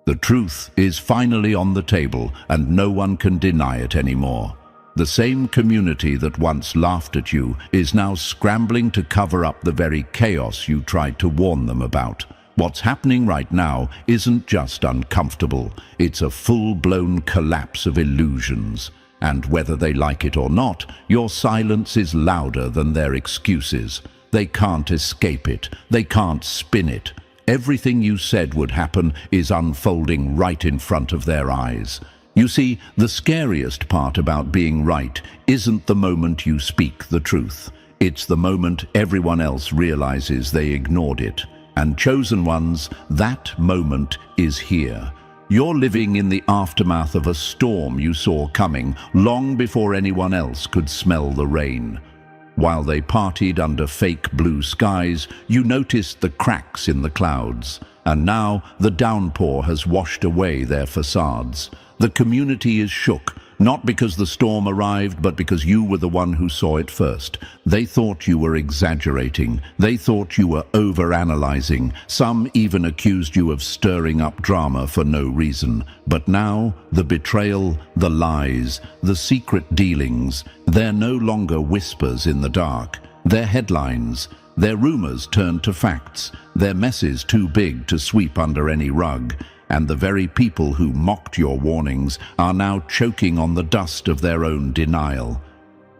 The truth is finally on the table, and no one can deny it anymore. The same community that once laughed at you is now scrambling to cover up the very chaos you tried to warn them about. What's happening right now isn't just uncomfortable, it's a full-blown collapse of illusions. And whether they like it or not, your silence is louder than their excuses. They can't escape it, they can't spin it. Everything you said would happen is unfolding right in front of their eyes. You see, the scariest part about being right isn't the moment you speak the truth. It's the moment everyone else realizes they ignored it. And chosen ones, that moment is here. You're living in the aftermath of a storm you saw coming long before anyone else could smell the rain. While they partied under fake blue skies, you noticed the cracks in the clouds. And now the downpour has washed away their facades. The community is shook, not because the storm arrived, but because you were the one who saw it first. They thought you were exaggerating. They thought you were overanalyzing. Some even accused you of stirring up drama for no reason. But now, the betrayal, the lies, the secret dealings, they're no longer whispers in the dark. They're headlines. Their rumors turned to facts. Their messes too big to sweep under any rug. And the very people who mocked your warnings are now choking on the dust of their own denial.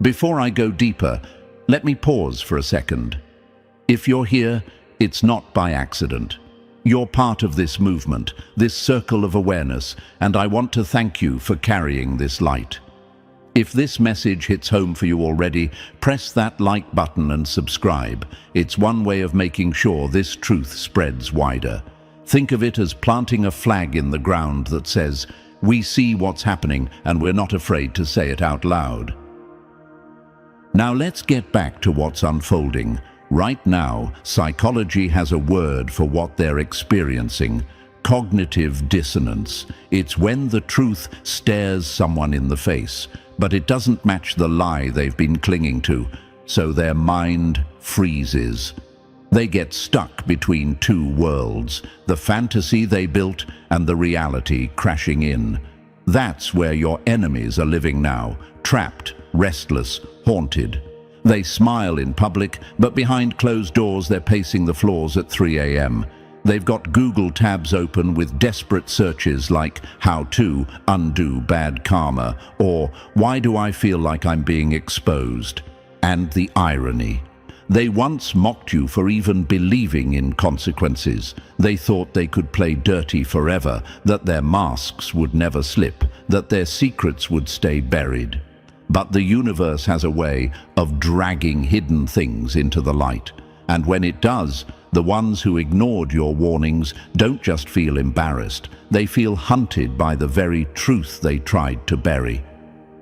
Before I go deeper, let me pause for a second. If you're here, it's not by accident. You're part of this movement, this circle of awareness, and I want to thank you for carrying this light. If this message hits home for you already, press that like button and subscribe. It's one way of making sure this truth spreads wider. Think of it as planting a flag in the ground that says, "We see what's happening and we're not afraid to say it out loud." Now let's get back to what's unfolding. Right now, psychology has a word for what they're experiencing: cognitive dissonance. It's when the truth stares someone in the face, but it doesn't match the lie they've been clinging to, so their mind freezes. They get stuck between two worlds, the fantasy they built and the reality crashing in. That's where your enemies are living now, trapped, restless, haunted. They smile in public, but behind closed doors they're pacing the floors at 3 a.m. They've got Google tabs open with desperate searches like "How to undo bad karma" or "Why do I feel like I'm being exposed?" And the irony. They once mocked you for even believing in consequences. They thought they could play dirty forever, that their masks would never slip, that their secrets would stay buried. But the universe has a way of dragging hidden things into the light. And when it does, the ones who ignored your warnings don't just feel embarrassed, they feel hunted by the very truth they tried to bury.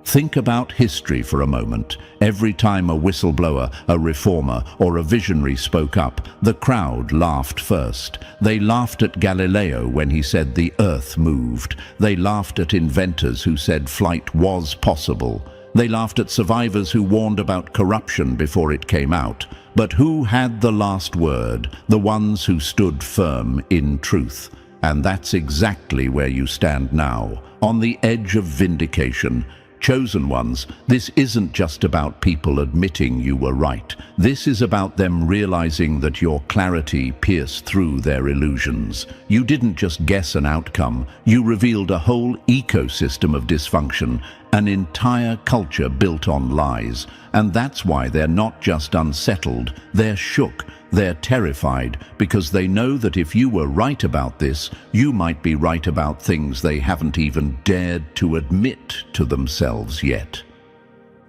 Think about history for a moment. Every time a whistleblower, a reformer, or a visionary spoke up, the crowd laughed first. They laughed at Galileo when he said the earth moved. They laughed at inventors who said flight was possible. They laughed at survivors who warned about corruption before it came out. But who had the last word? The ones who stood firm in truth. And that's exactly where you stand now, on the edge of vindication. Chosen ones, this isn't just about people admitting you were right. This is about them realizing that your clarity pierced through their illusions. You didn't just guess an outcome, you revealed a whole ecosystem of dysfunction, an entire culture built on lies. And that's why they're not just unsettled, they're shook. They're terrified because they know that if you were right about this, you might be right about things they haven't even dared to admit to themselves yet.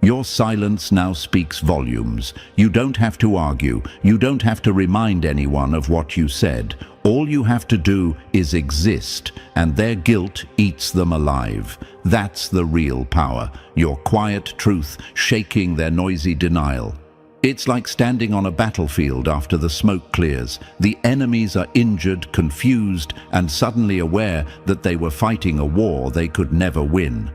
Your silence now speaks volumes. You don't have to argue. You don't have to remind anyone of what you said. All you have to do is exist, and their guilt eats them alive. That's the real power, your quiet truth shaking their noisy denial. It's like standing on a battlefield after the smoke clears. The enemies are injured, confused, and suddenly aware that they were fighting a war they could never win.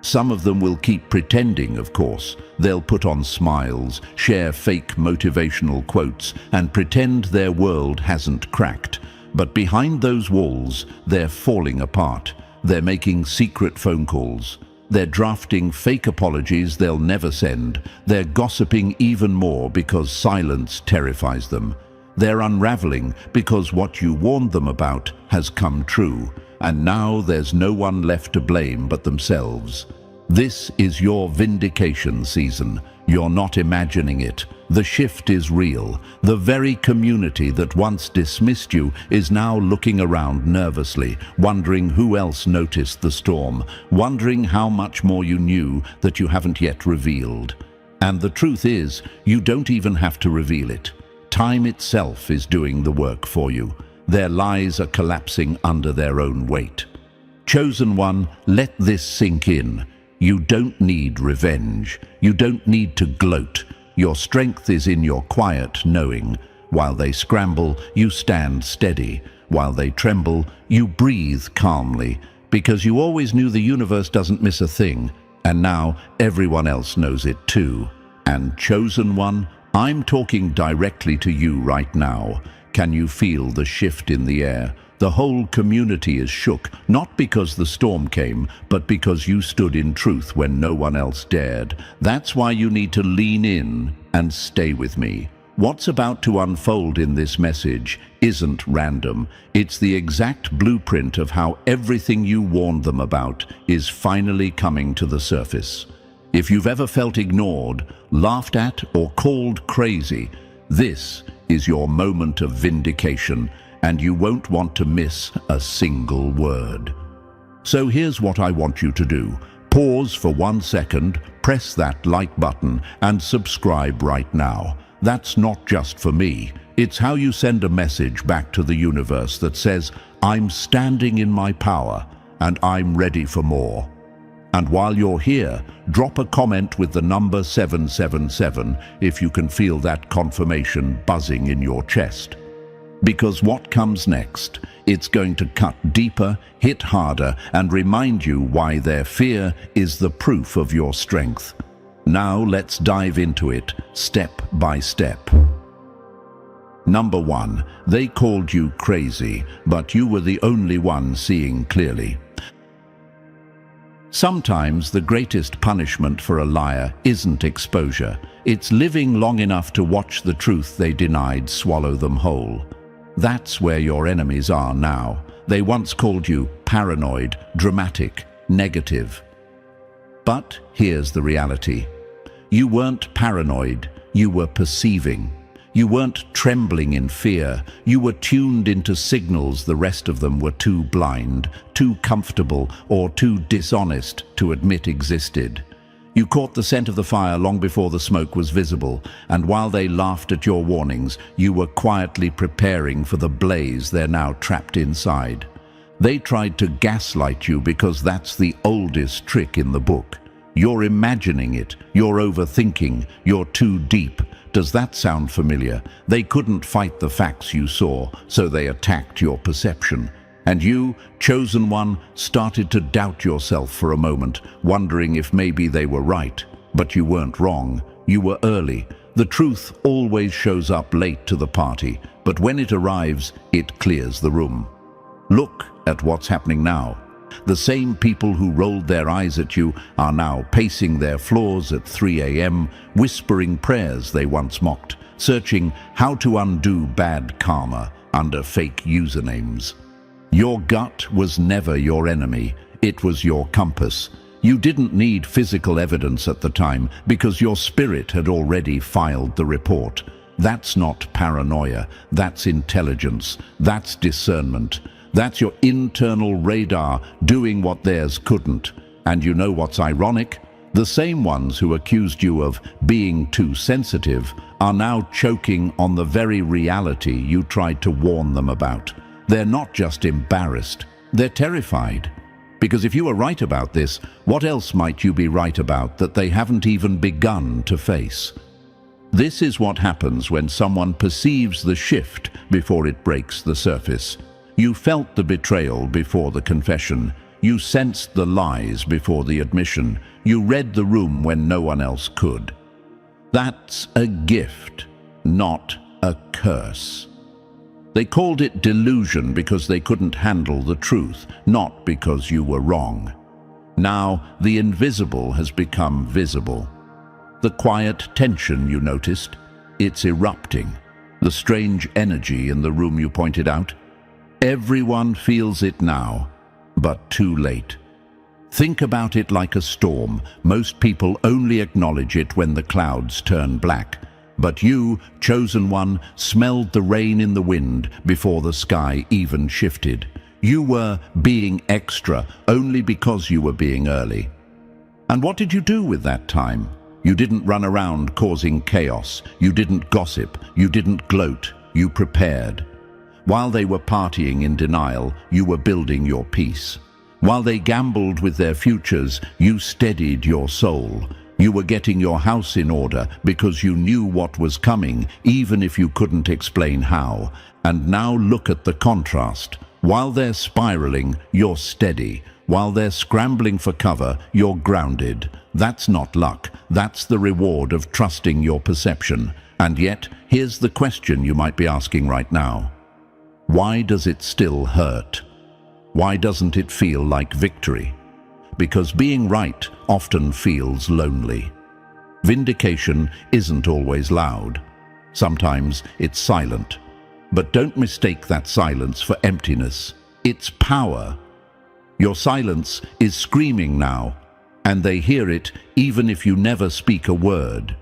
Some of them will keep pretending, of course. They'll put on smiles, share fake motivational quotes, and pretend their world hasn't cracked. But behind those walls, they're falling apart. They're making secret phone calls. They're drafting fake apologies they'll never send. They're gossiping even more because silence terrifies them. They're unraveling because what you warned them about has come true. And now there's no one left to blame but themselves. This is your vindication season. You're not imagining it. The shift is real. The very community that once dismissed you is now looking around nervously, wondering who else noticed the storm, wondering how much more you knew that you haven't yet revealed. And the truth is, you don't even have to reveal it. Time itself is doing the work for you. Their lies are collapsing under their own weight. Chosen one, let this sink in. You don't need revenge. You don't need to gloat. Your strength is in your quiet knowing. While they scramble, you stand steady. While they tremble, you breathe calmly, because you always knew the universe doesn't miss a thing, and now everyone else knows it too. And chosen one, I'm talking directly to you right now. Can you feel the shift in the air? The whole community is shook, not because the storm came, but because you stood in truth when no one else dared. That's why you need to lean in and stay with me. What's about to unfold in this message isn't random. It's the exact blueprint of how everything you warned them about is finally coming to the surface. If you've ever felt ignored, laughed at, or called crazy, this is your moment of vindication, and you won't want to miss a single word. So here's what I want you to do. Pause for 1 second, press that like button, and subscribe right now. That's not just for me. It's how you send a message back to the universe that says, I'm standing in my power, and I'm ready for more. And while you're here, drop a comment with the number 777 if you can feel that confirmation buzzing in your chest. Because what comes next, it's going to cut deeper, hit harder, and remind you why their fear is the proof of your strength. Now let's dive into it, step by step. Number 1, they called you crazy, but you were the only one seeing clearly. Sometimes the greatest punishment for a liar isn't exposure. It's living long enough to watch the truth they denied swallow them whole. That's where your enemies are now. They once called you paranoid, dramatic, negative. But here's the reality. You weren't paranoid, you were perceiving. You weren't trembling in fear, you were tuned into signals the rest of them were too blind, too comfortable, or too dishonest to admit existed. You caught the scent of the fire long before the smoke was visible, and while they laughed at your warnings, you were quietly preparing for the blaze they're now trapped inside. They tried to gaslight you because that's the oldest trick in the book. You're imagining it, you're overthinking, you're too deep. Does that sound familiar? They couldn't fight the facts you saw, so they attacked your perception. And you, chosen one, started to doubt yourself for a moment, wondering if maybe they were right. But you weren't wrong. You were early. The truth always shows up late to the party, but when it arrives, it clears the room. Look at what's happening now. The same people who rolled their eyes at you are now pacing their floors at 3 a.m., whispering prayers they once mocked, searching how to undo bad karma under fake usernames. Your gut was never your enemy, it was your compass. You didn't need physical evidence at the time because your spirit had already filed the report. That's not paranoia, that's intelligence, that's discernment. That's your internal radar doing what theirs couldn't. And you know what's ironic? The same ones who accused you of being too sensitive are now choking on the very reality you tried to warn them about. They're not just embarrassed, they're terrified. Because if you are right about this, what else might you be right about that they haven't even begun to face? This is what happens when someone perceives the shift before it breaks the surface. You felt the betrayal before the confession. You sensed the lies before the admission. You read the room when no one else could. That's a gift, not a curse. They called it delusion because they couldn't handle the truth, not because you were wrong. Now, the invisible has become visible. The quiet tension you noticed, it's erupting. The strange energy in the room you pointed out, everyone feels it now, but too late. Think about it like a storm. Most people only acknowledge it when the clouds turn black. But you, chosen one, smelled the rain in the wind before the sky even shifted. You were being extra only because you were being early. And what did you do with that time? You didn't run around causing chaos. You didn't gossip. You didn't gloat. You prepared. While they were partying in denial, you were building your peace. While they gambled with their futures, you steadied your soul. You were getting your house in order because you knew what was coming, even if you couldn't explain how. And now look at the contrast. While they're spiraling, you're steady. While they're scrambling for cover, you're grounded. That's not luck. That's the reward of trusting your perception. And yet, here's the question you might be asking right now. Why does it still hurt? Why doesn't it feel like victory? Because being right often feels lonely. Vindication isn't always loud. Sometimes it's silent. But don't mistake that silence for emptiness. It's power. Your silence is screaming now, and they hear it even if you never speak a word.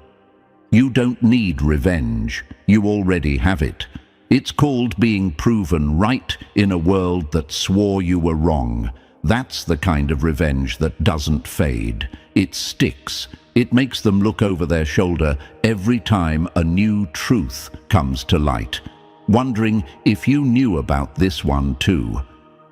You don't need revenge. You already have it. It's called being proven right in a world that swore you were wrong. That's the kind of revenge that doesn't fade. It sticks. It makes them look over their shoulder every time a new truth comes to light, wondering if you knew about this one too.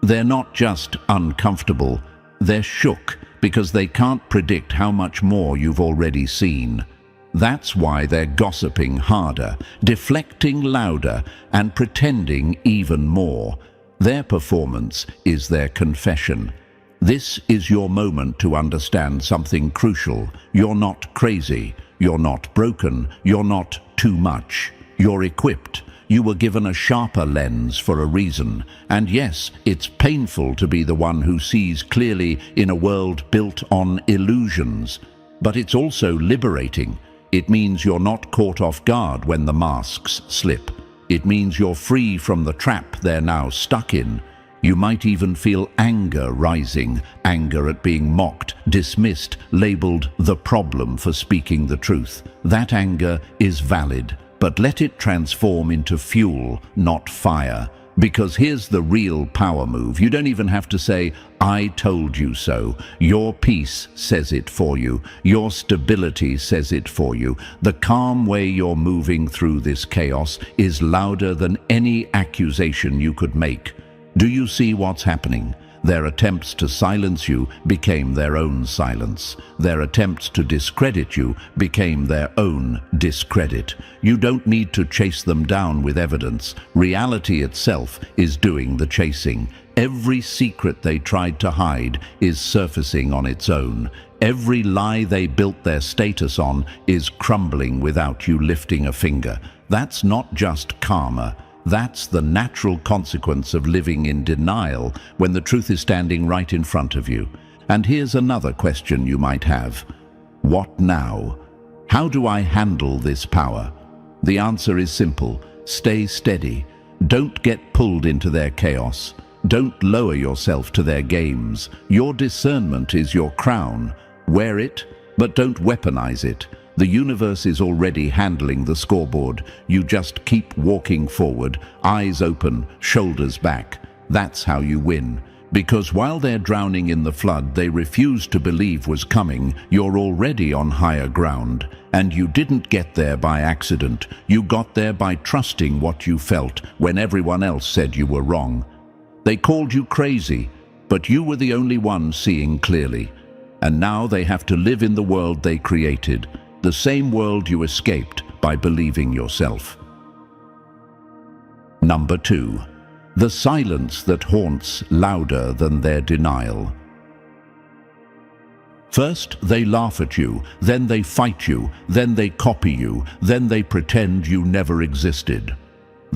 They're not just uncomfortable, they're shook because they can't predict how much more you've already seen. That's why they're gossiping harder, deflecting louder, and pretending even more. Their performance is their confession. This is your moment to understand something crucial. You're not crazy. You're not broken. You're not too much. You're equipped. You were given a sharper lens for a reason. And yes, it's painful to be the one who sees clearly in a world built on illusions. But it's also liberating. It means you're not caught off guard when the masks slip. It means you're free from the trap they're now stuck in. You might even feel anger rising, anger at being mocked, dismissed, labeled the problem for speaking the truth. That anger is valid, but let it transform into fuel, not fire. Because here's the real power move. You don't even have to say, "I told you so." Your peace says it for you. Your stability says it for you. The calm way you're moving through this chaos is louder than any accusation you could make. Do you see what's happening? Their attempts to silence you became their own silence. Their attempts to discredit you became their own discredit. You don't need to chase them down with evidence. Reality itself is doing the chasing. Every secret they tried to hide is surfacing on its own. Every lie they built their status on is crumbling without you lifting a finger. That's not just karma. That's the natural consequence of living in denial when the truth is standing right in front of you. And here's another question you might have. What now? How do I handle this power? The answer is simple. Stay steady. Don't get pulled into their chaos. Don't lower yourself to their games. Your discernment is your crown. Wear it, but don't weaponize it. The universe is already handling the scoreboard. You just keep walking forward, eyes open, shoulders back. That's how you win. Because while they're drowning in the flood they refuse to believe was coming, you're already on higher ground. And you didn't get there by accident. You got there by trusting what you felt when everyone else said you were wrong. They called you crazy, but you were the only one seeing clearly. And now they have to live in the world they created. The same world you escaped by believing yourself. Number 2. The silence that haunts louder than their denial. First, they laugh at you, then they fight you, then they copy you, then they pretend you never existed.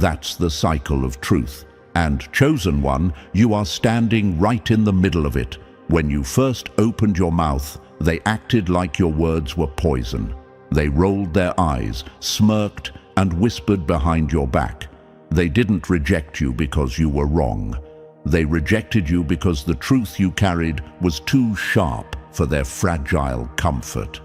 That's the cycle of truth. And chosen one, you are standing right in the middle of it. When you first opened your mouth, they acted like your words were poison. They rolled their eyes, smirked, and whispered behind your back. They didn't reject you because you were wrong. They rejected you because the truth you carried was too sharp for their fragile comfort.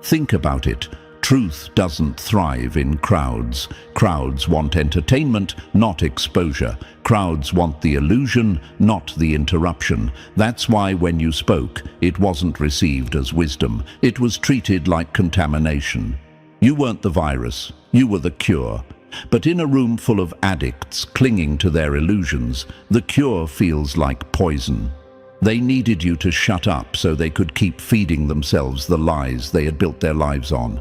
Think about it. Truth doesn't thrive in crowds. Crowds want entertainment, not exposure. Crowds want the illusion, not the interruption. That's why when you spoke, it wasn't received as wisdom. It was treated like contamination. You weren't the virus, you were the cure. But in a room full of addicts clinging to their illusions, the cure feels like poison. They needed you to shut up so they could keep feeding themselves the lies they had built their lives on.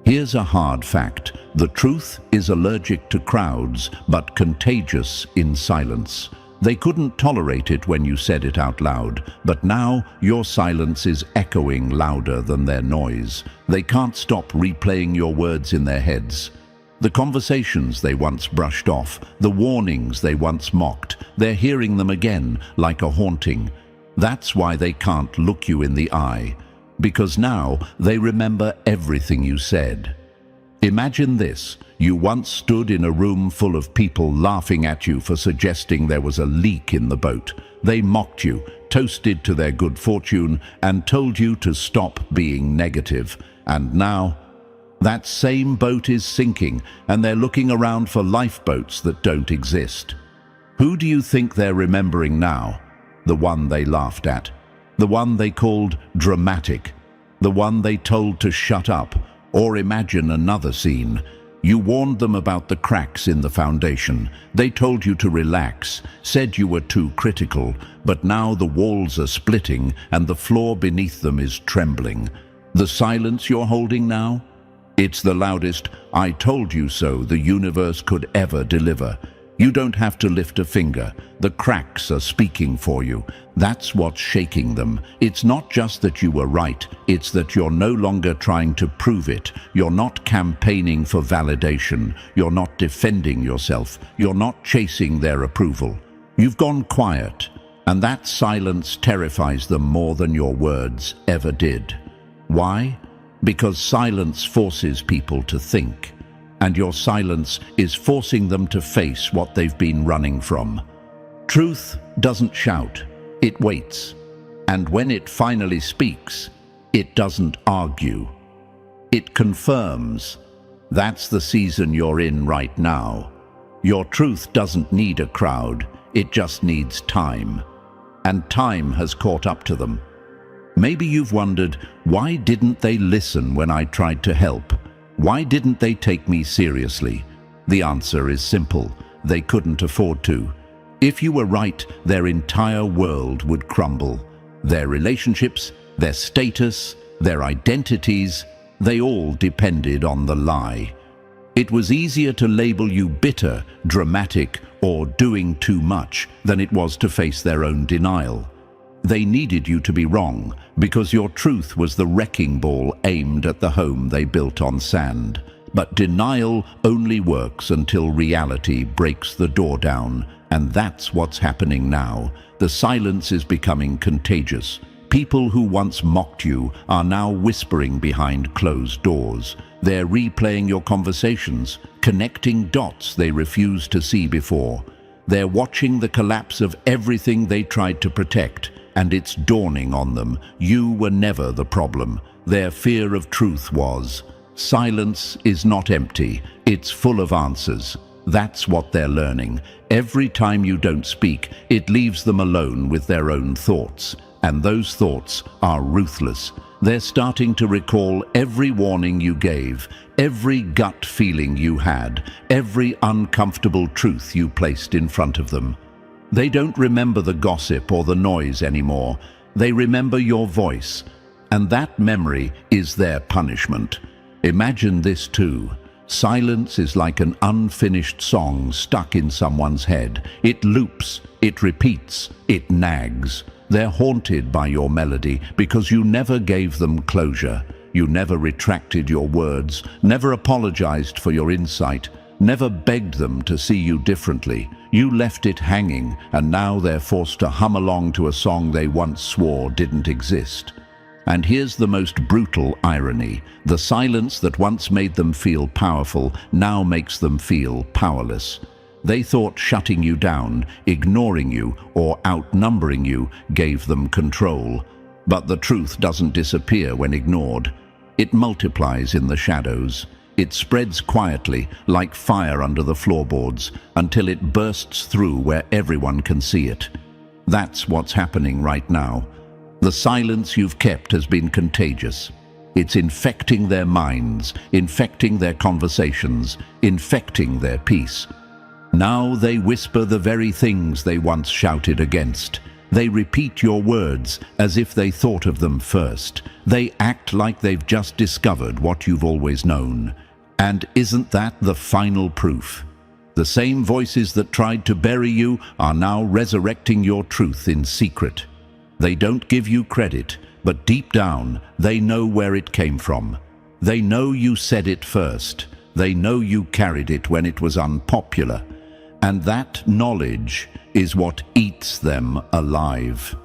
Here's a hard fact. The truth is allergic to crowds, but contagious in silence. They couldn't tolerate it when you said it out loud, but now your silence is echoing louder than their noise. They can't stop replaying your words in their heads. The conversations they once brushed off, the warnings they once mocked, they're hearing them again like a haunting. That's why they can't look you in the eye. Because now they remember everything you said. Imagine this. You once stood in a room full of people laughing at you for suggesting there was a leak in the boat. They mocked you, toasted to their good fortune, and told you to stop being negative. And now, that same boat is sinking, and they're looking around for lifeboats that don't exist. Who do you think they're remembering now? The one they laughed at. The one they called dramatic, the one they told to shut up. Or imagine another scene. You warned them about the cracks in the foundation. They told you to relax, said you were too critical, but now the walls are splitting and the floor beneath them is trembling. The silence you're holding now? It's the loudest "I told you so" the universe could ever deliver. You don't have to lift a finger. The cracks are speaking for you. That's what's shaking them. It's not just that you were right, it's that you're no longer trying to prove it. You're not campaigning for validation. You're not defending yourself. You're not chasing their approval. You've gone quiet, and that silence terrifies them more than your words ever did. Why? Because silence forces people to think. And your silence is forcing them to face what they've been running from. Truth doesn't shout, it waits. And when it finally speaks, it doesn't argue. It confirms. That's the season you're in right now. Your truth doesn't need a crowd, it just needs time. And time has caught up to them. Maybe you've wondered, why didn't they listen when I tried to help? Why didn't they take me seriously? The answer is simple. They couldn't afford to. If you were right, their entire world would crumble. Their relationships, their status, their identities, they all depended on the lie. It was easier to label you bitter, dramatic, or doing too much than it was to face their own denial. They needed you to be wrong because your truth was the wrecking ball aimed at the home they built on sand. But denial only works until reality breaks the door down, and that's what's happening now. The silence is becoming contagious. People who once mocked you are now whispering behind closed doors. They're replaying your conversations, connecting dots they refused to see before. They're watching the collapse of everything they tried to protect. And it's dawning on them. You were never the problem. Their fear of truth was. Silence is not empty. It's full of answers. That's what they're learning. Every time you don't speak, it leaves them alone with their own thoughts. And those thoughts are ruthless. They're starting to recall every warning you gave, every gut feeling you had, every uncomfortable truth you placed in front of them. They don't remember the gossip or the noise anymore. They remember your voice, and that memory is their punishment. Imagine this too. Silence is like an unfinished song stuck in someone's head. It loops, it repeats, it nags. They're haunted by your melody because you never gave them closure. You never retracted your words, never apologized for your insight. never begged them to see you differently. You left it hanging, and now they're forced to hum along to a song they once swore didn't exist. And here's the most brutal irony. The silence that once made them feel powerful now makes them feel powerless. They thought shutting you down, ignoring you, or outnumbering you gave them control. But the truth doesn't disappear when ignored. It multiplies in the shadows. It spreads quietly, like fire under the floorboards, until it bursts through where everyone can see it. That's what's happening right now. The silence you've kept has been contagious. It's infecting their minds, infecting their conversations, infecting their peace. Now they whisper the very things they once shouted against. They repeat your words as if they thought of them first. They act like they've just discovered what you've always known. And isn't that the final proof? The same voices that tried to bury you are now resurrecting your truth in secret. They don't give you credit, but deep down, they know where it came from. They know you said it first. They know you carried it when it was unpopular. And that knowledge is what eats them alive.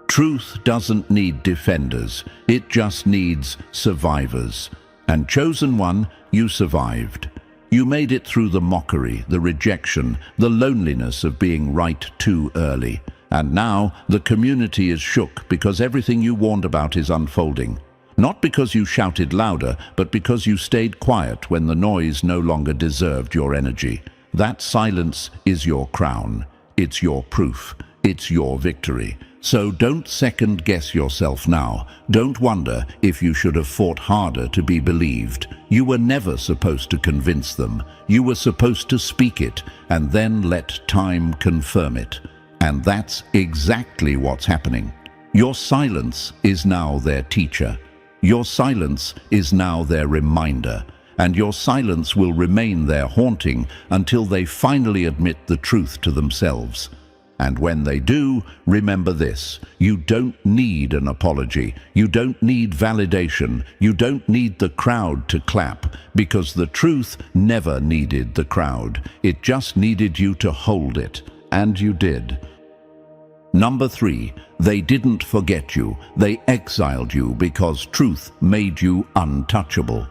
Truth doesn't need defenders. It just needs survivors. And chosen one, you survived. You made it through the mockery, the rejection, the loneliness of being right too early. And now the community is shook because everything you warned about is unfolding. Not because you shouted louder, but because you stayed quiet when the noise no longer deserved your energy. That silence is your crown. It's your proof. It's your victory. So don't second-guess yourself now. Don't wonder if you should have fought harder to be believed. You were never supposed to convince them. You were supposed to speak it, and then let time confirm it. And that's exactly what's happening. Your silence is now their teacher. Your silence is now their reminder. And your silence will remain their haunting until they finally admit the truth to themselves. And when they do, remember this: you don't need an apology. You don't need validation. You don't need the crowd to clap, because the truth never needed the crowd. It just needed you to hold it. And you did. Number 3, they didn't forget you. They exiled you because truth made you untouchable.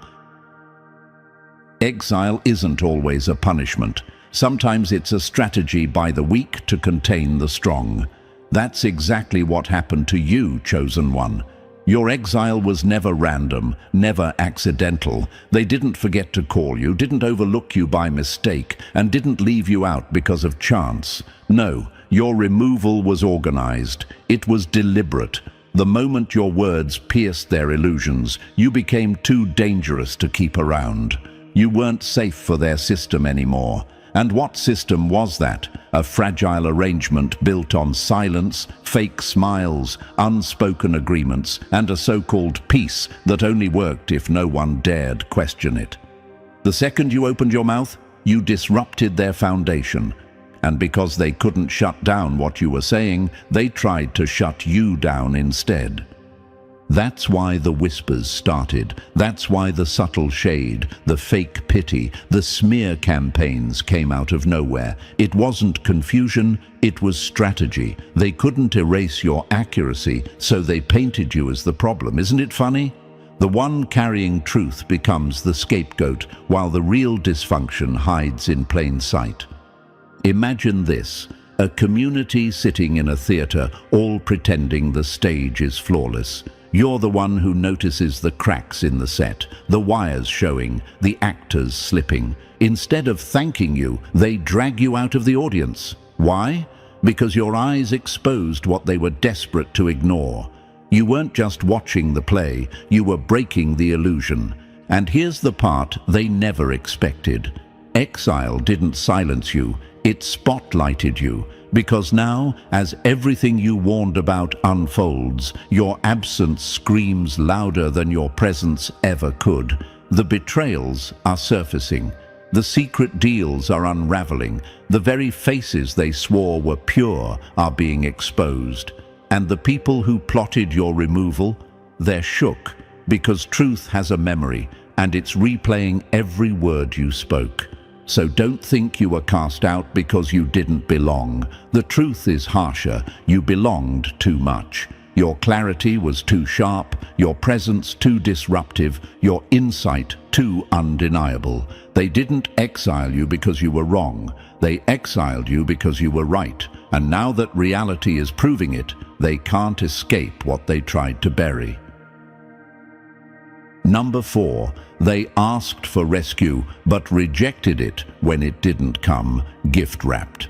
Exile isn't always a punishment. Sometimes it's a strategy by the weak to contain the strong. That's exactly what happened to you, chosen one. Your exile was never random, never accidental. They didn't forget to call you, didn't overlook you by mistake, and didn't leave you out because of chance. No, your removal was organized. It was deliberate. The moment your words pierced their illusions, you became too dangerous to keep around. You weren't safe for their system anymore. And what system was that? A fragile arrangement built on silence, fake smiles, unspoken agreements, and a so-called peace that only worked if no one dared question it. The second you opened your mouth, you disrupted their foundation. And because they couldn't shut down what you were saying, they tried to shut you down instead. That's why the whispers started. That's why the subtle shade, the fake pity, the smear campaigns came out of nowhere. It wasn't confusion, it was strategy. They couldn't erase your accuracy, so they painted you as the problem. Isn't it funny? The one carrying truth becomes the scapegoat, while the real dysfunction hides in plain sight. Imagine this: a community sitting in a theater, all pretending the stage is flawless. You're the one who notices the cracks in the set, the wires showing, the actors slipping. Instead of thanking you, they drag you out of the audience. Why? Because your eyes exposed what they were desperate to ignore. You weren't just watching the play, you were breaking the illusion. And here's the part they never expected. Exile didn't silence you, it spotlighted you. Because now, as everything you warned about unfolds, your absence screams louder than your presence ever could. The betrayals are surfacing. The secret deals are unraveling. The very faces they swore were pure are being exposed. And the people who plotted your removal, they're shook, because truth has a memory, and it's replaying every word you spoke. So don't think you were cast out because you didn't belong. The truth is harsher. You belonged too much. Your clarity was too sharp, your presence too disruptive, your insight too undeniable. They didn't exile you because you were wrong. They exiled you because you were right. And now that reality is proving it, they can't escape what they tried to bury. Number 4, they asked for rescue but rejected it when it didn't come, gift-wrapped.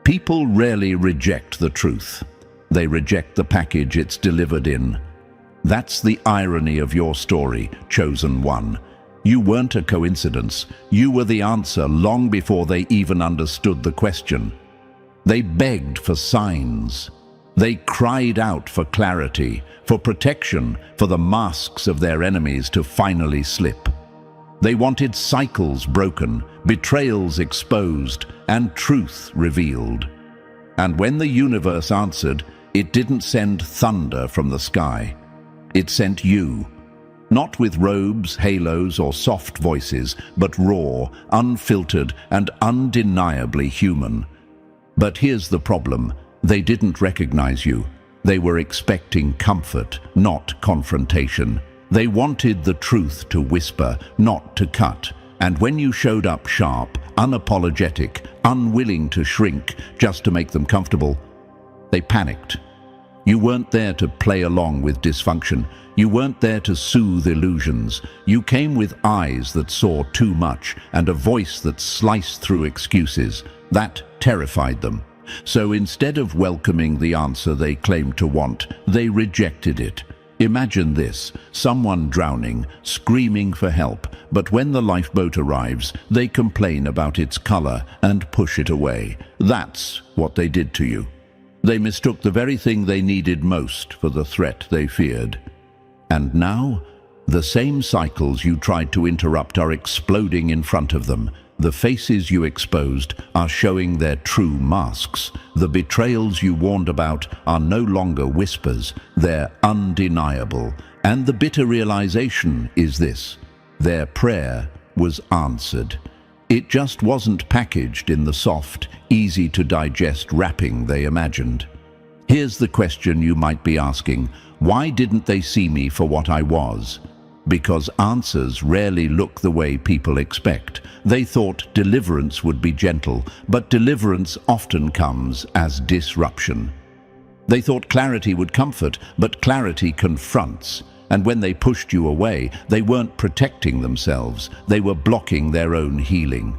People rarely reject the truth. They reject the package it's delivered in. That's the irony of your story, chosen one. You weren't a coincidence. You were the answer long before they even understood the question. They begged for signs. They cried out for clarity, for protection, for the masks of their enemies to finally slip. They wanted cycles broken, betrayals exposed, and truth revealed. And when the universe answered, it didn't send thunder from the sky. It sent you. Not with robes, halos, or soft voices, but raw, unfiltered, and undeniably human. But here's the problem. They didn't recognize you. They were expecting comfort, not confrontation. They wanted the truth to whisper, not to cut. And when you showed up sharp, unapologetic, unwilling to shrink just to make them comfortable, they panicked. You weren't there to play along with dysfunction. You weren't there to soothe illusions. You came with eyes that saw too much and a voice that sliced through excuses. That terrified them. So instead of welcoming the answer they claimed to want, they rejected it. Imagine this, someone drowning, screaming for help, but when the lifeboat arrives, they complain about its color and push it away. That's what they did to you. They mistook the very thing they needed most for the threat they feared. And now, the same cycles you tried to interrupt are exploding in front of them. The faces you exposed are showing their true masks. The betrayals you warned about are no longer whispers, they're undeniable. And the bitter realization is this: their prayer was answered. It just wasn't packaged in the soft, easy-to-digest wrapping they imagined. Here's the question you might be asking: why didn't they see me for what I was? Because answers rarely look the way people expect. They thought deliverance would be gentle, but deliverance often comes as disruption. They thought clarity would comfort, but clarity confronts. And when they pushed you away, they weren't protecting themselves, they were blocking their own healing.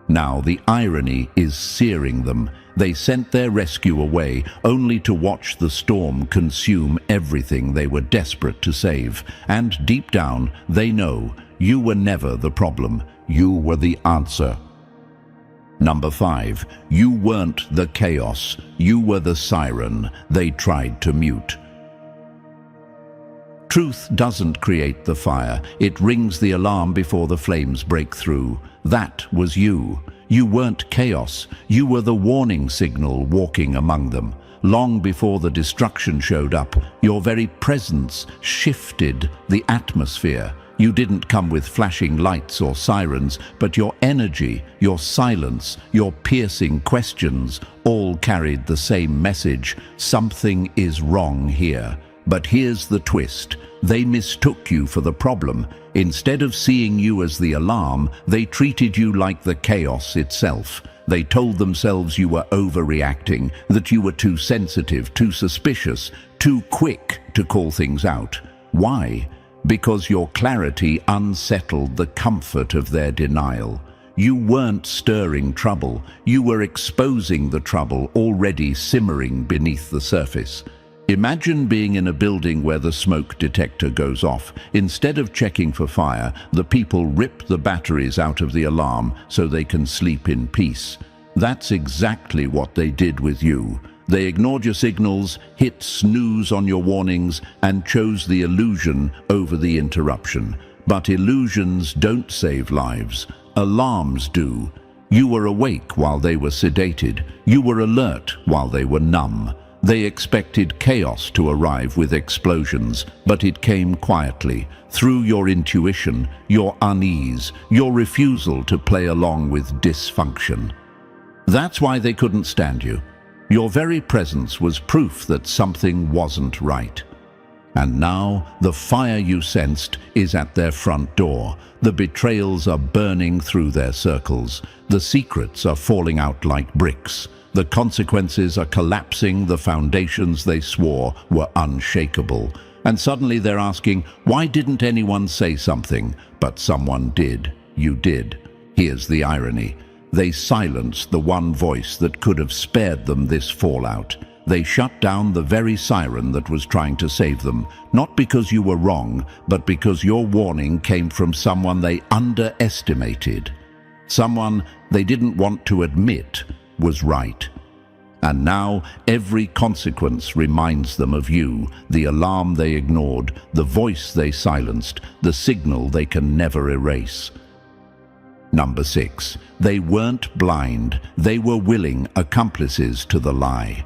Now the irony is searing them. They sent their rescue away only to watch the storm consume everything they were desperate to save. And deep down, they know you were never the problem, you were the answer. Number 5, you weren't the chaos, you were the siren they tried to mute. Truth doesn't create the fire, it rings the alarm before the flames break through. That was you. You weren't chaos, you were the warning signal walking among them. Long before the destruction showed up, your very presence shifted the atmosphere. You didn't come with flashing lights or sirens, but your energy, your silence, your piercing questions all carried the same message: something is wrong here. But here's the twist. They mistook you for the problem. Instead of seeing you as the alarm, they treated you like the chaos itself. They told themselves you were overreacting, that you were too sensitive, too suspicious, too quick to call things out. Why? Because your clarity unsettled the comfort of their denial. You weren't stirring trouble, you were exposing the trouble already simmering beneath the surface. Imagine being in a building where the smoke detector goes off. Instead of checking for fire, the people rip the batteries out of the alarm so they can sleep in peace. That's exactly what they did with you. They ignored your signals, hit snooze on your warnings, and chose the illusion over the interruption. But illusions don't save lives. Alarms do. You were awake while they were sedated. You were alert while they were numb. They expected chaos to arrive with explosions, but it came quietly, through your intuition, your unease, your refusal to play along with dysfunction. That's why they couldn't stand you. Your very presence was proof that something wasn't right. And now, the fire you sensed is at their front door. The betrayals are burning through their circles. The secrets are falling out like bricks. The consequences are collapsing. The foundations they swore were unshakable. And suddenly they're asking, why didn't anyone say something? But someone did. You did. Here's the irony. They silenced the one voice that could have spared them this fallout. They shut down the very siren that was trying to save them, not because you were wrong, but because your warning came from someone they underestimated. Someone they didn't want to admit was right. And now every consequence reminds them of you, the alarm they ignored, the voice they silenced, the signal they can never erase. Number 6. They weren't blind, they were willing accomplices to the lie.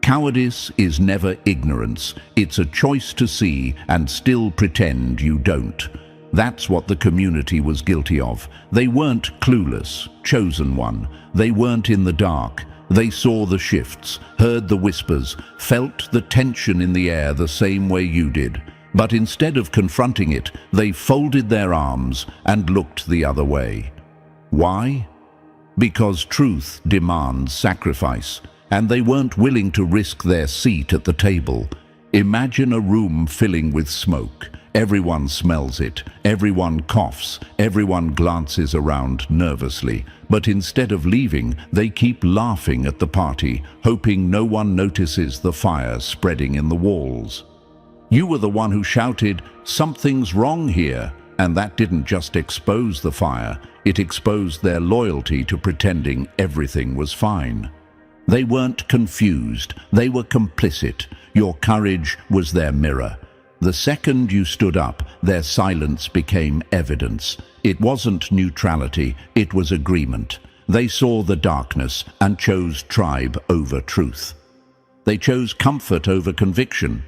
Cowardice is never ignorance. It's a choice to see and still pretend you don't. That's what the community was guilty of. They weren't clueless, chosen one. They weren't in the dark. They saw the shifts, heard the whispers, felt the tension in the air the same way you did. But instead of confronting it, they folded their arms and looked the other way. Why? Because truth demands sacrifice, and they weren't willing to risk their seat at the table. Imagine a room filling with smoke. Everyone smells it, everyone coughs, everyone glances around nervously. But instead of leaving, they keep laughing at the party, hoping no one notices the fire spreading in the walls. You were the one who shouted, "Something's wrong here," and that didn't just expose the fire, it exposed their loyalty to pretending everything was fine. They weren't confused, they were complicit. Your courage was their mirror. The second you stood up, their silence became evidence. It wasn't neutrality, it was agreement. They saw the darkness and chose tribe over truth. They chose comfort over conviction.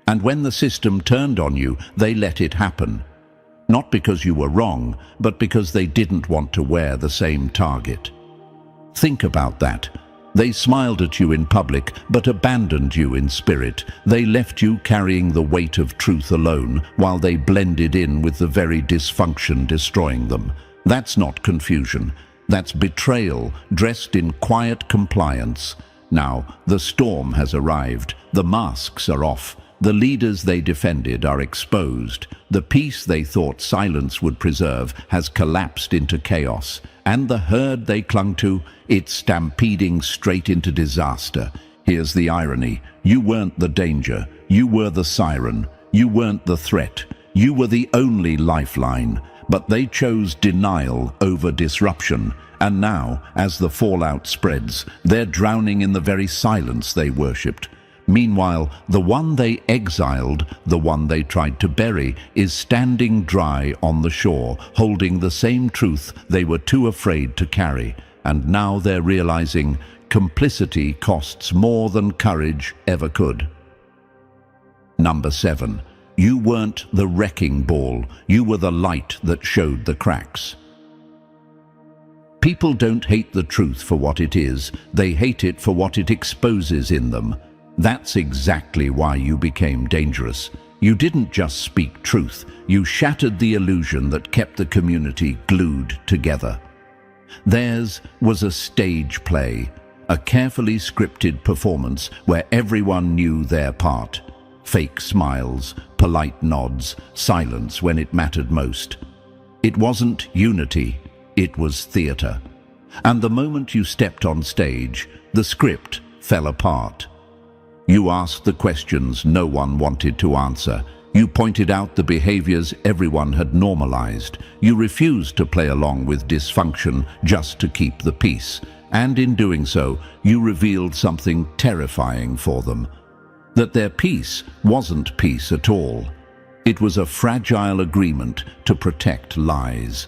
And when the system turned on you, they let it happen. Not because you were wrong, but because they didn't want to wear the same target. Think about that. They smiled at you in public, but abandoned you in spirit. They left you carrying the weight of truth alone, while they blended in with the very dysfunction destroying them. That's not confusion. That's betrayal, dressed in quiet compliance. Now, the storm has arrived. The masks are off. The leaders they defended are exposed. The peace they thought silence would preserve has collapsed into chaos. And the herd they clung to, it's stampeding straight into disaster. Here's the irony. You weren't the danger. You were the siren. You weren't the threat. You were the only lifeline. But they chose denial over disruption. And now, as the fallout spreads, they're drowning in the very silence they worshipped. Meanwhile, the one they exiled, the one they tried to bury, is standing dry on the shore, holding the same truth they were too afraid to carry. And now they're realizing complicity costs more than courage ever could. Number 7. You weren't the wrecking ball. You were the light that showed the cracks. People don't hate the truth for what it is. They hate it for what it exposes in them. That's exactly why you became dangerous. You didn't just speak truth, you shattered the illusion that kept the community glued together. Theirs was a stage play, a carefully scripted performance where everyone knew their part. Fake smiles, polite nods, silence when it mattered most. It wasn't unity, it was theater. And the moment you stepped on stage, the script fell apart. You asked the questions no one wanted to answer. You pointed out the behaviors everyone had normalized. You refused to play along with dysfunction just to keep the peace. And in doing so, you revealed something terrifying for them. That their peace wasn't peace at all. It was a fragile agreement to protect lies.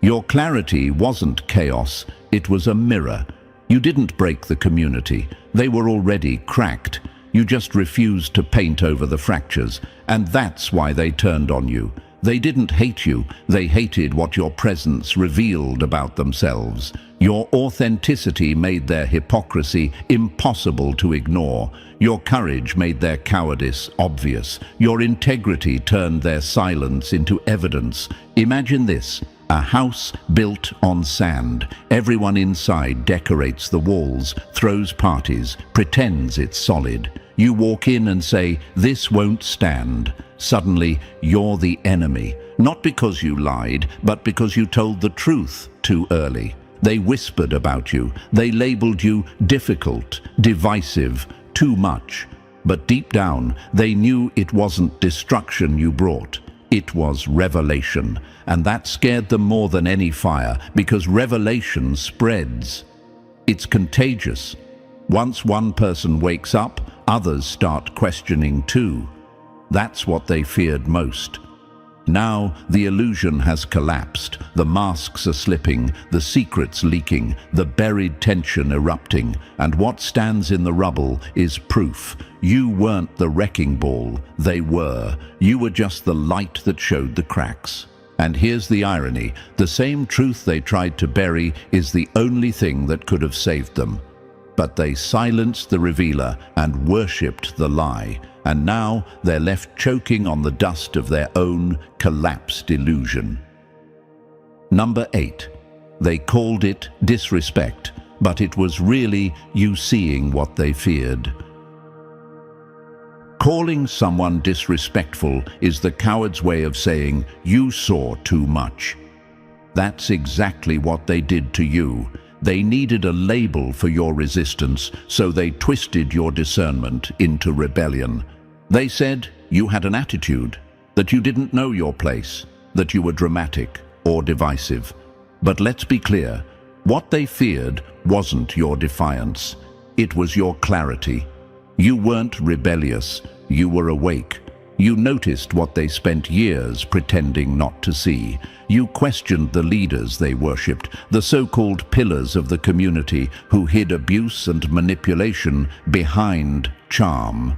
Your clarity wasn't chaos, it was a mirror. You didn't break the community. They were already cracked. You just refused to paint over the fractures, and that's why they turned on you. They didn't hate you, they hated what your presence revealed about themselves. Your authenticity made their hypocrisy impossible to ignore. Your courage made their cowardice obvious. Your integrity turned their silence into evidence. Imagine this: a house built on sand. Everyone inside decorates the walls, throws parties, pretends it's solid. You walk in and say, "This won't stand." Suddenly, you're the enemy. Not because you lied, but because you told the truth too early. They whispered about you. They labeled you difficult, divisive, too much. But deep down, they knew it wasn't destruction you brought. It was revelation. And that scared them more than any fire, because revelation spreads. It's contagious. Once one person wakes up, others start questioning too. That's what they feared most. Now the illusion has collapsed. The masks are slipping, the secrets leaking, the buried tension erupting, and what stands in the rubble is proof. You weren't the wrecking ball, they were. You were just the light that showed the cracks. And here's the irony: the same truth they tried to bury is the only thing that could have saved them. But they silenced the revealer and worshipped the lie. And now they're left choking on the dust of their own collapsed illusion. Number 8. They called it disrespect, but it was really you seeing what they feared. Calling someone disrespectful is the coward's way of saying you saw too much. That's exactly what they did to you. They needed a label for your resistance, so they twisted your discernment into rebellion. They said you had an attitude, that you didn't know your place, that you were dramatic or divisive. But let's be clear, what they feared wasn't your defiance, it was your clarity. You weren't rebellious, you were awake. You noticed what they spent years pretending not to see. You questioned the leaders they worshipped, the so-called pillars of the community who hid abuse and manipulation behind charm.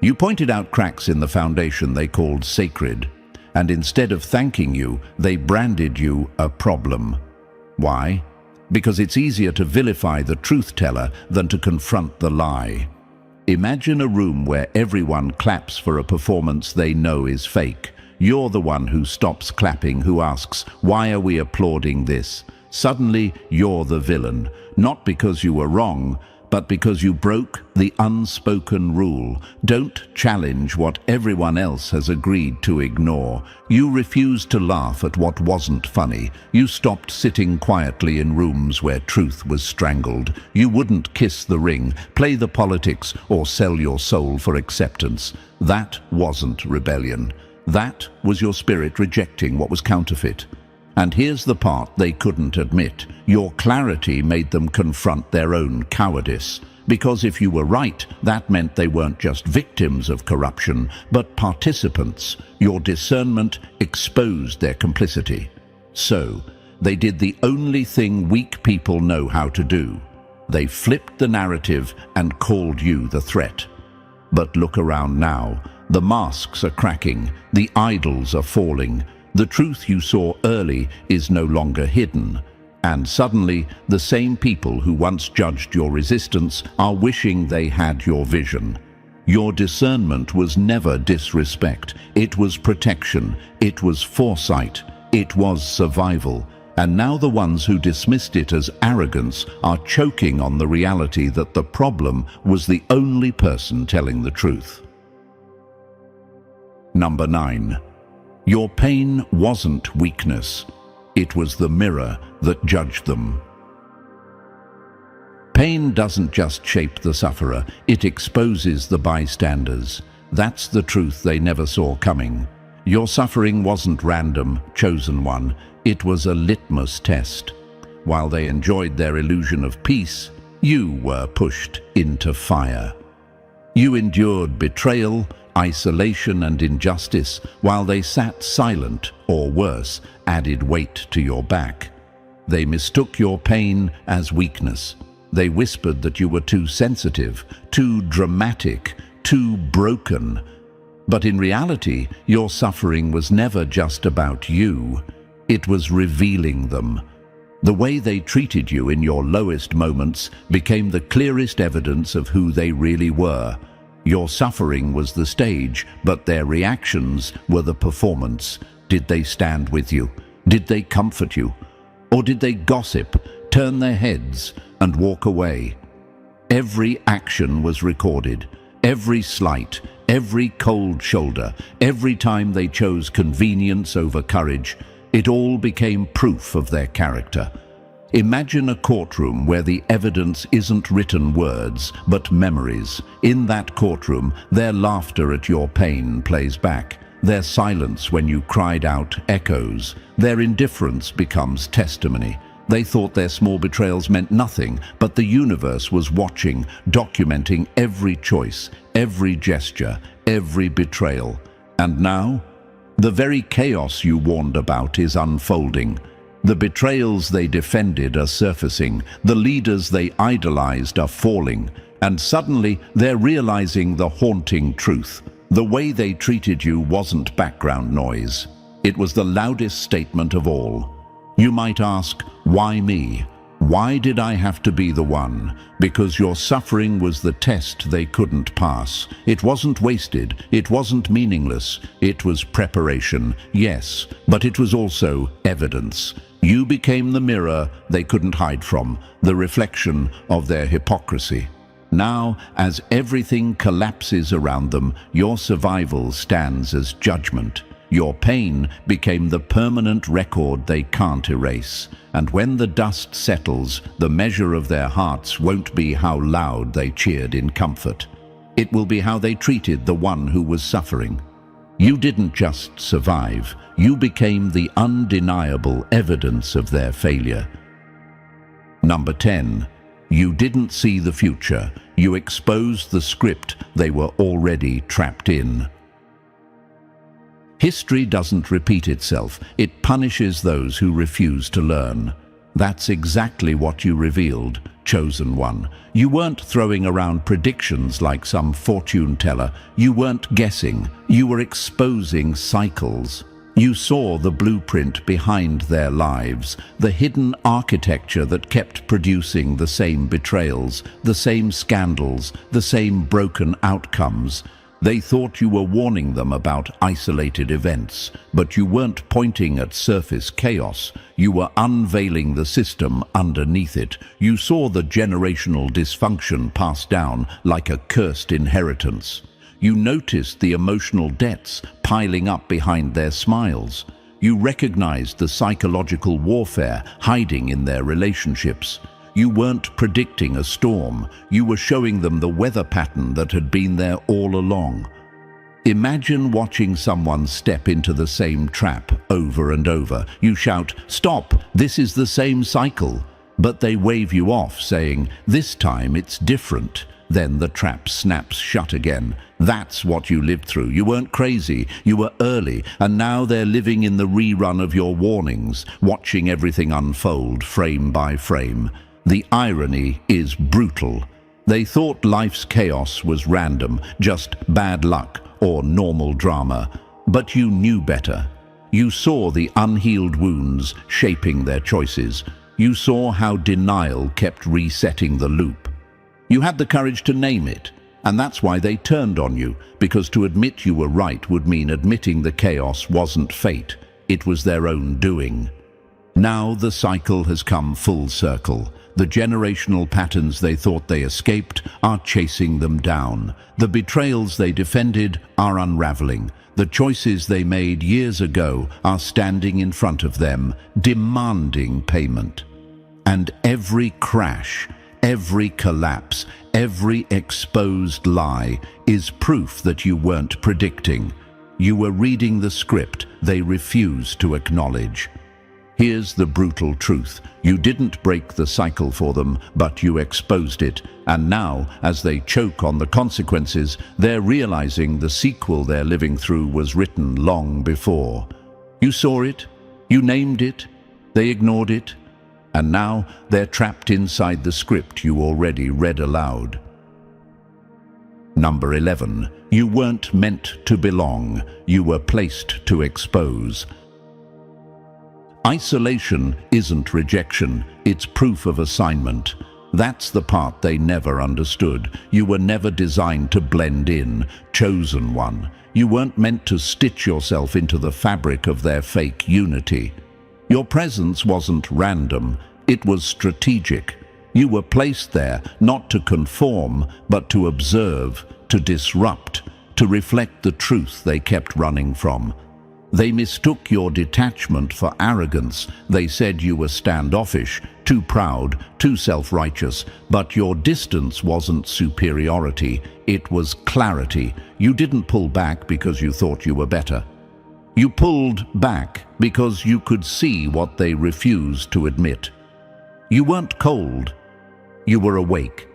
You pointed out cracks in the foundation they called sacred, and instead of thanking you, they branded you a problem. Why? Because it's easier to vilify the truth-teller than to confront the lie. Imagine a room where everyone claps for a performance they know is fake. You're the one who stops clapping, who asks, "Why are we applauding this?" Suddenly, you're the villain, not because you were wrong, but because you broke the unspoken rule. Don't challenge what everyone else has agreed to ignore. You refused to laugh at what wasn't funny. You stopped sitting quietly in rooms where truth was strangled. You wouldn't kiss the ring, play the politics, or sell your soul for acceptance. That wasn't rebellion. That was your spirit rejecting what was counterfeit. And here's the part they couldn't admit. Your clarity made them confront their own cowardice. Because if you were right, that meant they weren't just victims of corruption, but participants. Your discernment exposed their complicity. So, they did the only thing weak people know how to do. They flipped the narrative and called you the threat. But look around now. The masks are cracking. The idols are falling. The truth you saw early is no longer hidden. And suddenly, the same people who once judged your resistance are wishing they had your vision. Your discernment was never disrespect. It was protection. It was foresight. It was survival. And now the ones who dismissed it as arrogance are choking on the reality that the problem was the only person telling the truth. Number 9. Your pain wasn't weakness. It was the mirror that judged them. Pain doesn't just shape the sufferer, it exposes the bystanders. That's the truth they never saw coming. Your suffering wasn't random, chosen one. It was a litmus test. While they enjoyed their illusion of peace, you were pushed into fire. You endured betrayal, isolation and injustice, while they sat silent, or worse, added weight to your back. They mistook your pain as weakness. They whispered that you were too sensitive, too dramatic, too broken. But in reality, your suffering was never just about you. It was revealing them. The way they treated you in your lowest moments became the clearest evidence of who they really were. Your suffering was the stage, but their reactions were the performance. Did they stand with you? Did they comfort you? Or did they gossip, turn their heads, and walk away? Every action was recorded. Every slight, every cold shoulder, every time they chose convenience over courage, it all became proof of their character. Imagine a courtroom where the evidence isn't written words, but memories. In that courtroom, their laughter at your pain plays back. Their silence when you cried out echoes. Their indifference becomes testimony. They thought their small betrayals meant nothing, but the universe was watching, documenting every choice, every gesture, every betrayal. And now, the very chaos you warned about is unfolding. The betrayals they defended are surfacing. The leaders they idolized are falling. And suddenly, they're realizing the haunting truth. The way they treated you wasn't background noise. It was the loudest statement of all. You might ask, why me? Why did I have to be the one? Because your suffering was the test they couldn't pass. It wasn't wasted. It wasn't meaningless. It was preparation, yes, but it was also evidence. You became the mirror they couldn't hide from, the reflection of their hypocrisy. Now, as everything collapses around them, your survival stands as judgment. Your pain became the permanent record they can't erase. And when the dust settles, the measure of their hearts won't be how loud they cheered in comfort. It will be how they treated the one who was suffering. You didn't just survive. You became the undeniable evidence of their failure. Number 10. You didn't see the future. You exposed the script they were already trapped in. History doesn't repeat itself. It punishes those who refuse to learn. That's exactly what you revealed, chosen one. You weren't throwing around predictions like some fortune teller. You weren't guessing. You were exposing cycles. You saw the blueprint behind their lives, the hidden architecture that kept producing the same betrayals, the same scandals, the same broken outcomes. They thought you were warning them about isolated events, but you weren't pointing at surface chaos. You were unveiling the system underneath it. You saw the generational dysfunction passed down like a cursed inheritance. You noticed the emotional debts piling up behind their smiles. You recognized the psychological warfare hiding in their relationships. You weren't predicting a storm. You were showing them the weather pattern that had been there all along. Imagine watching someone step into the same trap over and over. You shout, "Stop, this is the same cycle." But they wave you off, saying, "This time it's different." Then the trap snaps shut again. That's what you lived through. You weren't crazy, you were early, and now they're living in the rerun of your warnings, watching everything unfold frame by frame. The irony is brutal. They thought life's chaos was random, just bad luck or normal drama. But you knew better. You saw the unhealed wounds shaping their choices. You saw how denial kept resetting the loop. You had the courage to name it, and that's why they turned on you, because to admit you were right would mean admitting the chaos wasn't fate, it was their own doing. Now the cycle has come full circle. The generational patterns they thought they escaped are chasing them down. The betrayals they defended are unraveling. The choices they made years ago are standing in front of them, demanding payment. And every crash, every collapse, every exposed lie is proof that you weren't predicting. You were reading the script they refused to acknowledge. Here's the brutal truth. You didn't break the cycle for them, but you exposed it. And now, as they choke on the consequences, they're realizing the sequel they're living through was written long before. You saw it, you named it, they ignored it. And now they're trapped inside the script you already read aloud. Number 11. You weren't meant to belong. You were placed to expose. Isolation isn't rejection, it's proof of assignment. That's the part they never understood. You were never designed to blend in, chosen one. You weren't meant to stitch yourself into the fabric of their fake unity. Your presence wasn't random, it was strategic. You were placed there not to conform, but to observe, to disrupt, to reflect the truth they kept running from. They mistook your detachment for arrogance. They said you were standoffish, too proud, too self-righteous. But your distance wasn't superiority, it was clarity. You didn't pull back because you thought you were better. You pulled back because you could see what they refused to admit. You weren't cold, you were awake.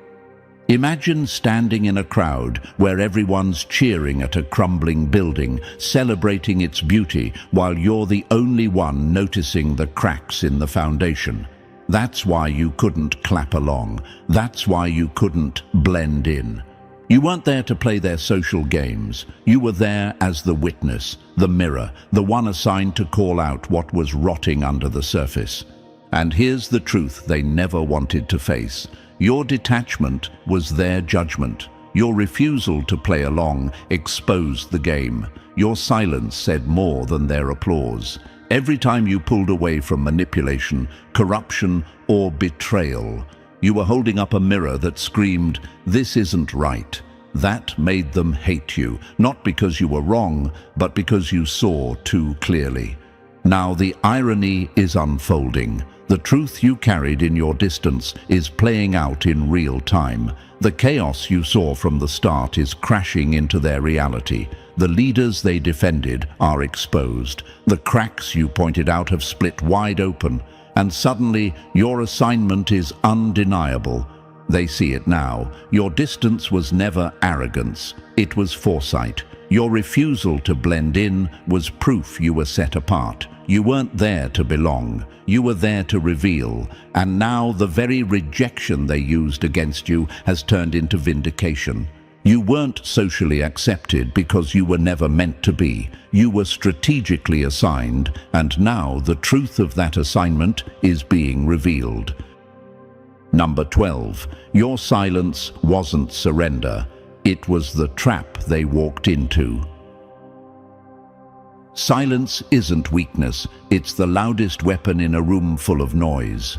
Imagine standing in a crowd where everyone's cheering at a crumbling building, celebrating its beauty, while you're the only one noticing the cracks in the foundation. That's why you couldn't clap along. That's why you couldn't blend in. You weren't there to play their social games. You were there as the witness, the mirror, the one assigned to call out what was rotting under the surface. And here's the truth they never wanted to face. Your detachment was their judgment. Your refusal to play along exposed the game. Your silence said more than their applause. Every time you pulled away from manipulation, corruption, or betrayal, you were holding up a mirror that screamed, "This isn't right." That made them hate you, not because you were wrong, but because you saw too clearly. Now the irony is unfolding. The truth you carried in your distance is playing out in real time. The chaos you saw from the start is crashing into their reality. The leaders they defended are exposed. The cracks you pointed out have split wide open, and suddenly your assignment is undeniable. They see it now. Your distance was never arrogance, it was foresight. Your refusal to blend in was proof you were set apart. You weren't there to belong, you were there to reveal, and now the very rejection they used against you has turned into vindication. You weren't socially accepted because you were never meant to be. You were strategically assigned, and now the truth of that assignment is being revealed. Number 12. Your silence wasn't surrender. It was the trap they walked into. Silence isn't weakness, it's the loudest weapon in a room full of noise.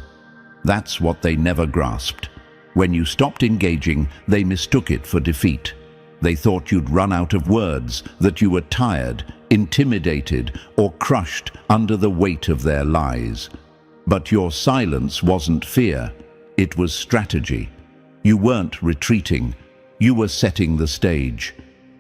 That's what they never grasped. When you stopped engaging, they mistook it for defeat. They thought you'd run out of words, that you were tired, intimidated, or crushed under the weight of their lies. But your silence wasn't fear, it was strategy. You weren't retreating, you were setting the stage.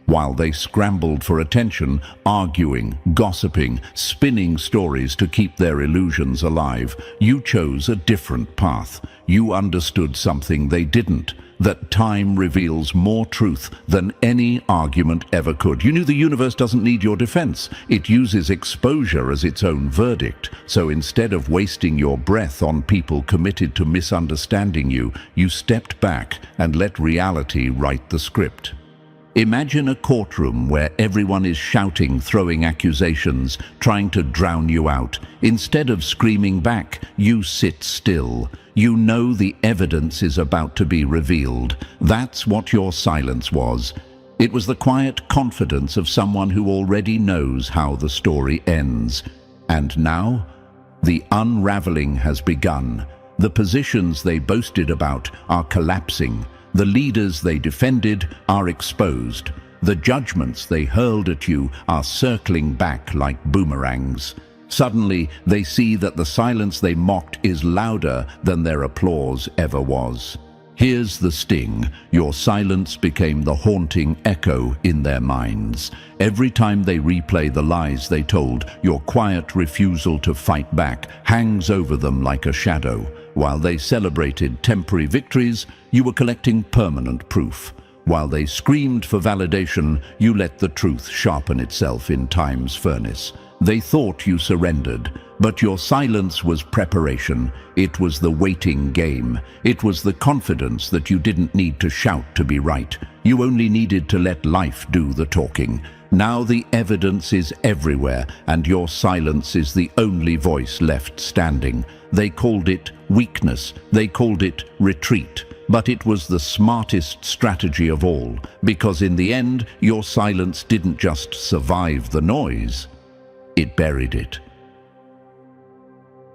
While they scrambled for attention, arguing, gossiping, spinning stories to keep their illusions alive, you chose a different path. You understood something they didn't, that time reveals more truth than any argument ever could. You knew the universe doesn't need your defense. It uses exposure as its own verdict. So instead of wasting your breath on people committed to misunderstanding you, you stepped back and let reality write the script. Imagine a courtroom where everyone is shouting, throwing accusations, trying to drown you out. Instead of screaming back, you sit still. You know the evidence is about to be revealed. That's what your silence was. It was the quiet confidence of someone who already knows how the story ends. And now, the unraveling has begun. The positions they boasted about are collapsing. The leaders they defended are exposed. The judgments they hurled at you are circling back like boomerangs. Suddenly, they see that the silence they mocked is louder than their applause ever was. Here's the sting. Your silence became the haunting echo in their minds. Every time they replay the lies they told, your quiet refusal to fight back hangs over them like a shadow. While they celebrated temporary victories, you were collecting permanent proof. While they screamed for validation, you let the truth sharpen itself in time's furnace. They thought you surrendered, but your silence was preparation. It was the waiting game. It was the confidence that you didn't need to shout to be right. You only needed to let life do the talking. Now the evidence is everywhere, and your silence is the only voice left standing. They called it weakness. They called it retreat. But it was the smartest strategy of all, because in the end, your silence didn't just survive the noise, it buried it.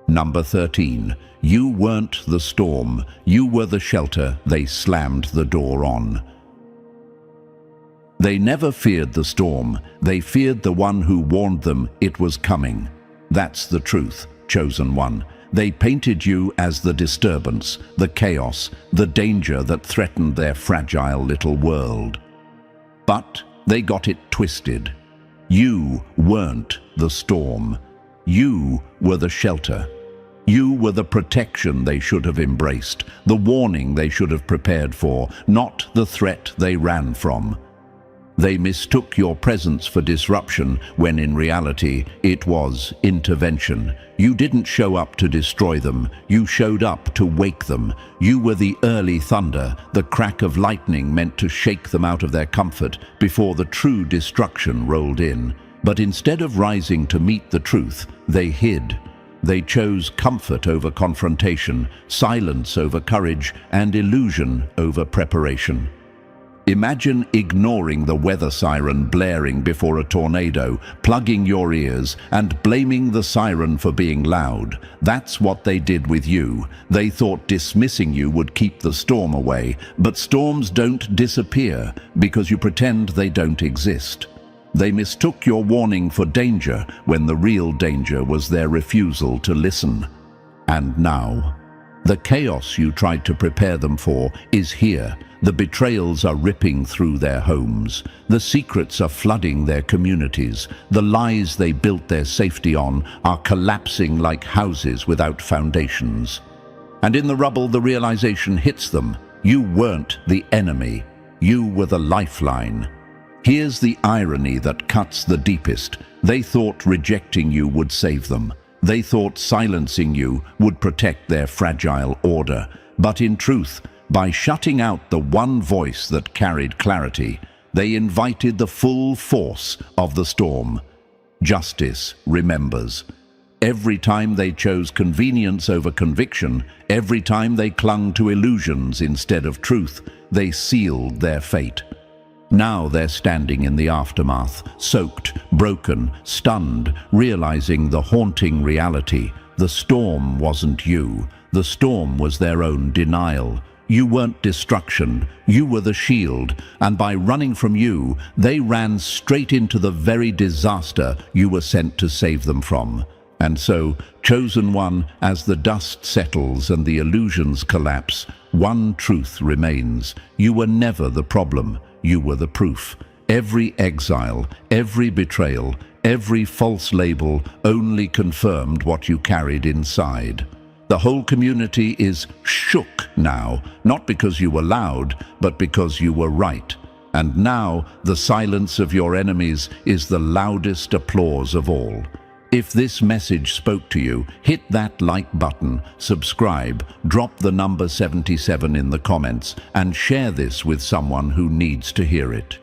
Number 13. You weren't the storm. You were the shelter they slammed the door on. They never feared the storm. They feared the one who warned them it was coming. That's the truth, chosen one. They painted you as the disturbance, the chaos, the danger that threatened their fragile little world. But they got it twisted. You weren't the storm. You were the shelter. You were the protection they should have embraced, the warning they should have prepared for, not the threat they ran from. They mistook your presence for disruption when in reality it was intervention. You didn't show up to destroy them, you showed up to wake them. You were the early thunder, the crack of lightning meant to shake them out of their comfort before the true destruction rolled in. But instead of rising to meet the truth, they hid. They chose comfort over confrontation, silence over courage, and illusion over preparation. Imagine ignoring the weather siren blaring before a tornado, plugging your ears, and blaming the siren for being loud. That's what they did with you. They thought dismissing you would keep the storm away, but storms don't disappear because you pretend they don't exist. They mistook your warning for danger when the real danger was their refusal to listen. And now, the chaos you tried to prepare them for is here. The betrayals are ripping through their homes. The secrets are flooding their communities. The lies they built their safety on are collapsing like houses without foundations. And in the rubble, the realization hits them. You weren't the enemy. You were the lifeline. Here's the irony that cuts the deepest. They thought rejecting you would save them. They thought silencing you would protect their fragile order. But in truth, by shutting out the one voice that carried clarity, they invited the full force of the storm. Justice remembers. Every time they chose convenience over conviction, every time they clung to illusions instead of truth, they sealed their fate. Now they're standing in the aftermath, soaked, broken, stunned, realizing the haunting reality. The storm wasn't you. The storm was their own denial. You weren't destruction, you were the shield, and by running from you, they ran straight into the very disaster you were sent to save them from. And so, chosen one, as the dust settles and the illusions collapse, one truth remains. You were never the problem, you were the proof. Every exile, every betrayal, every false label only confirmed what you carried inside. The whole community is shook now, not because you were loud, but because you were right. And now, the silence of your enemies is the loudest applause of all. If this message spoke to you, hit that like button, subscribe, drop the number 77 in the comments, and share this with someone who needs to hear it.